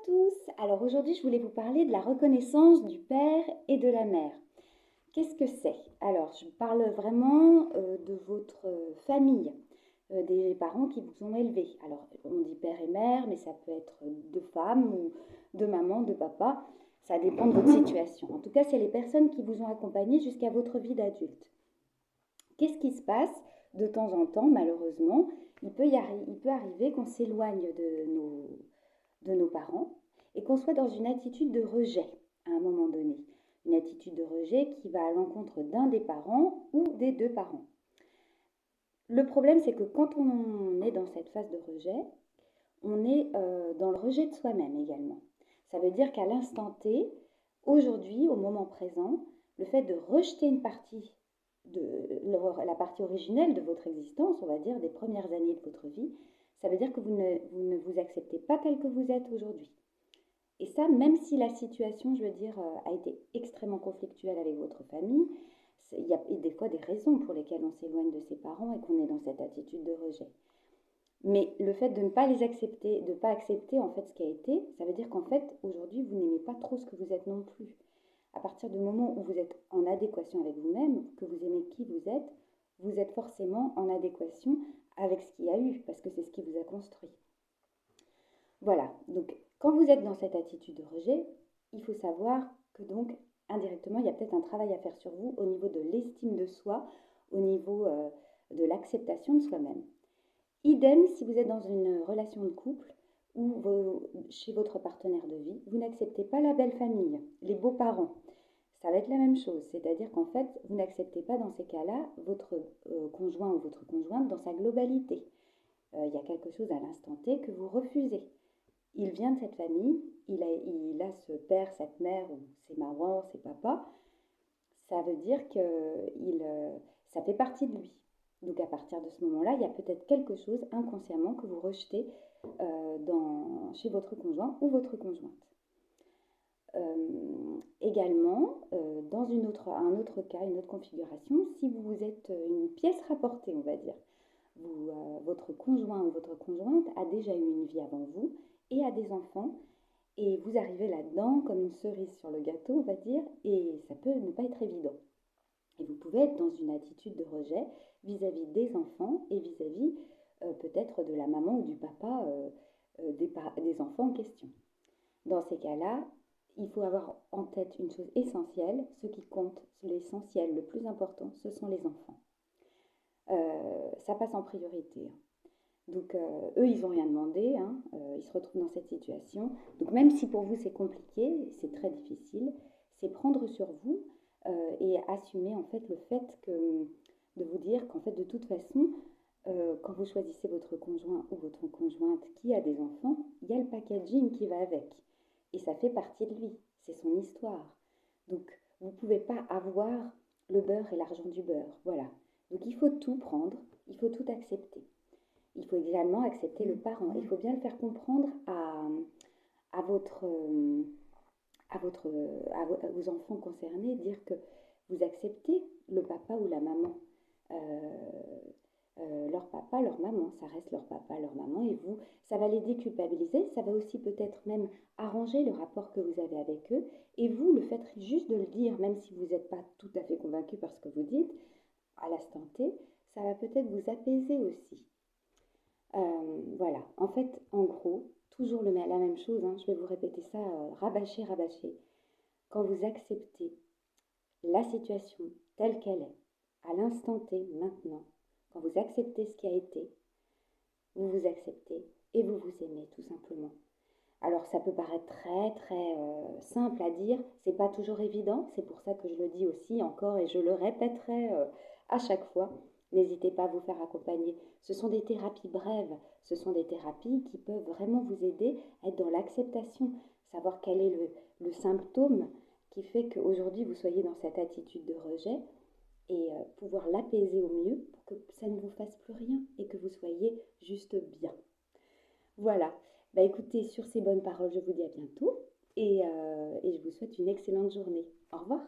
tous. Alors aujourd'hui, je voulais vous parler de la reconnaissance du père et de la mère. Qu'est-ce que c'est? Alors, je parle vraiment de votre famille, des parents qui vous ont élevé. Alors, on dit père et mère, mais ça peut être de femmes ou de maman, de papa. Ça dépend de votre situation. En tout cas, c'est les personnes qui vous ont accompagné jusqu'à votre vie d'adulte. Qu'est-ce qui se passe de temps en temps, malheureusement? Il peut arriver qu'on s'éloigne de nos parents et qu'on soit dans une attitude de rejet à un moment donné. Une attitude de rejet qui va à l'encontre d'un des parents ou des deux parents. Le problème, c'est que quand on est dans cette phase de rejet, on est dans le rejet de soi-même également. Ça veut dire qu'à l'instant T, aujourd'hui, au moment présent, le fait de rejeter une partie de la partie originelle de votre existence, on va dire des premières années de votre vie, ça veut dire que vous ne vous acceptez pas tel que vous êtes aujourd'hui. Et ça, même si la situation, je veux dire, a été extrêmement conflictuelle avec votre famille, il y a des fois des raisons pour lesquelles on s'éloigne de ses parents et qu'on est dans cette attitude de rejet. Mais le fait de ne pas les accepter, de ne pas accepter en fait ce qui a été, ça veut dire qu'en fait, aujourd'hui, vous n'aimez pas trop ce que vous êtes non plus. À partir du moment où vous êtes en adéquation avec vous-même, que vous aimez qui vous êtes forcément en adéquation avec ce qu'il y a eu, parce que c'est ce qui vous a construit. Voilà, donc quand vous êtes dans cette attitude de rejet, il faut savoir que donc indirectement, il y a peut-être un travail à faire sur vous au niveau de l'estime de soi, au niveau de l'acceptation de soi-même. Idem si vous êtes dans une relation de couple ou chez votre partenaire de vie, vous n'acceptez pas la belle famille, les beaux-parents. Ça va être la même chose, c'est-à-dire qu'en fait, vous n'acceptez pas dans ces cas-là votre conjoint ou votre conjointe dans sa globalité. Il y a quelque chose à l'instant T que vous refusez. Il vient de cette famille, il a ce père, cette mère, ou ses mamans, ses papas. Ça veut dire que ça fait partie de lui. Donc à partir de ce moment-là, il y a peut-être quelque chose inconsciemment que vous rejetez chez votre conjoint ou votre conjointe. Également, dans un autre cas, une autre configuration, si vous êtes une pièce rapportée, on va dire, votre conjoint ou votre conjointe a déjà eu une vie avant vous et a des enfants, et vous arrivez là-dedans comme une cerise sur le gâteau, on va dire, et ça peut ne pas être évident. Et vous pouvez être dans une attitude de rejet vis-à-vis des enfants et vis-à-vis peut-être de la maman ou du papa des enfants en question. Dans ces cas-là, il faut avoir en tête une chose essentielle, ce qui compte, l'essentiel, le plus important, ce sont les enfants. Ça passe en priorité. Donc eux, ils n'ont rien demandé, hein, ils se retrouvent dans cette situation. Donc même si pour vous c'est compliqué, c'est très difficile, c'est prendre sur vous et assumer en fait le fait de vous dire qu'en fait de toute façon, quand vous choisissez votre conjoint ou votre conjointe qui a des enfants, il y a le packaging qui va avec. Et ça fait partie de lui, c'est son histoire. Donc vous ne pouvez pas avoir le beurre et l'argent du beurre, voilà. Donc il faut tout prendre, il faut tout accepter. Il faut également accepter le parent. Il faut bien le faire comprendre à vos enfants concernés, dire que vous acceptez le papa ou la maman. Leur papa, leur maman, ça reste leur papa, leur maman, et vous, ça va les déculpabiliser, ça va aussi peut-être même arranger le rapport que vous avez avec eux, et vous, le fait juste de le dire, même si vous n'êtes pas tout à fait convaincu par ce que vous dites, à l'instant T, ça va peut-être vous apaiser aussi. Voilà, en fait, en gros, toujours la même chose, hein, je vais vous répéter ça, rabâcher, rabâcher. Quand vous acceptez la situation telle qu'elle est, à l'instant T, maintenant, quand vous acceptez ce qui a été, vous vous acceptez et vous vous aimez tout simplement. Alors ça peut paraître très très simple à dire, c'est pas toujours évident, c'est pour ça que je le dis aussi encore et je le répéterai à chaque fois. N'hésitez pas à vous faire accompagner. Ce sont des thérapies brèves, ce sont des thérapies qui peuvent vraiment vous aider à être dans l'acceptation, savoir quel est le symptôme qui fait qu'aujourd'hui vous soyez dans cette attitude de rejet et pouvoir l'apaiser au mieux pour que ça ne vous fasse plus rien et que vous soyez juste bien. Voilà, bah écoutez, sur ces bonnes paroles, je vous dis à bientôt et je vous souhaite une excellente journée. Au revoir.